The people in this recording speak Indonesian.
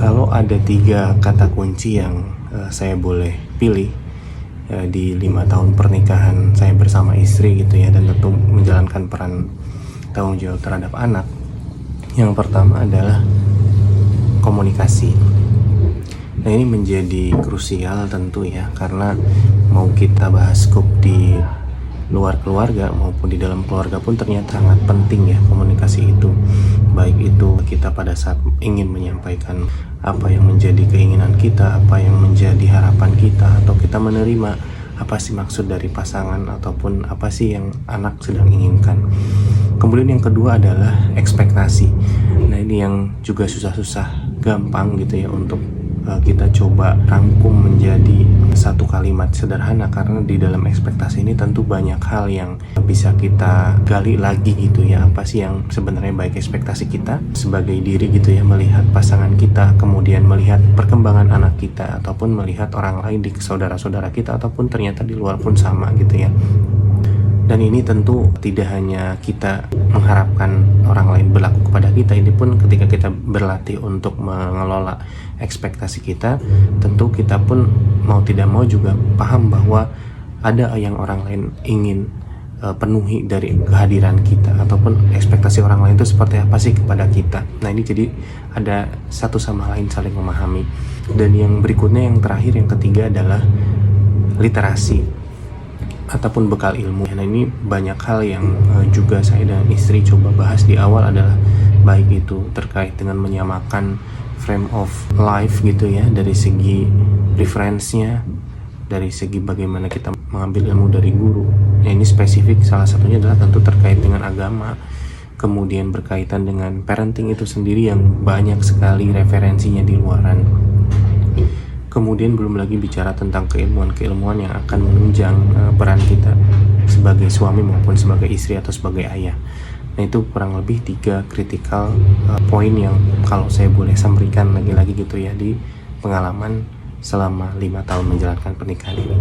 Kalau ada 3 kata kunci yang saya boleh pilih di 5 tahun pernikahan saya bersama istri gitu ya, dan tentu menjalankan peran tanggung jawab terhadap anak. Yang pertama adalah komunikasi. Nah, ini menjadi krusial tentu ya, karena mau kita bahas scoop di luar keluarga maupun di dalam keluarga pun ternyata sangat penting ya komunikasi itu. Baik itu kita pada saat ingin menyampaikan apa yang menjadi keinginan kita, apa yang menjadi harapan kita, atau kita menerima apa sih maksud dari pasangan ataupun apa sih yang anak sedang inginkan. Kemudian yang kedua adalah ekspektasi. Nah, ini yang juga susah-susah gampang gitu ya untuk kita coba rangkum menjadi satu kalimat sederhana, karena di dalam ekspektasi ini tentu banyak hal yang bisa kita gali lagi gitu ya. Apa sih yang sebenarnya baik ekspektasi kita sebagai diri gitu ya, melihat pasangan kita, kemudian melihat perkembangan anak kita, ataupun melihat orang lain di saudara-saudara kita, ataupun ternyata di luar pun sama gitu ya. Dan ini tentu tidak hanya kita mengharapkan orang lain berlaku kepada kita, ini pun ketika kita berlatih untuk mengelola ekspektasi kita, tentu kita pun mau tidak mau juga paham bahwa ada yang orang lain ingin penuhi dari kehadiran kita, ataupun ekspektasi orang lain itu seperti apa sih kepada kita. Nah, ini jadi ada satu sama lain saling memahami. Dan yang berikutnya, yang terakhir, yang ketiga adalah literasi ataupun bekal ilmu. Nah, ini banyak hal yang juga saya dan istri coba bahas di awal, adalah baik itu terkait dengan menyamakan frame of life gitu ya, dari segi referensinya, dari segi bagaimana kita mengambil ilmu dari guru. Nah, ini spesifik, salah satunya adalah tentu terkait dengan agama, kemudian berkaitan dengan parenting itu sendiri yang banyak sekali referensinya di luaran. Kemudian belum lagi bicara tentang keilmuan-keilmuan yang akan menunjang peran kita sebagai suami maupun sebagai istri atau sebagai ayah. Nah, itu kurang lebih 3 kritikal poin yang kalau saya boleh sampaikan lagi-lagi gitu ya, di pengalaman selama 5 tahun menjalankan pernikahan ini.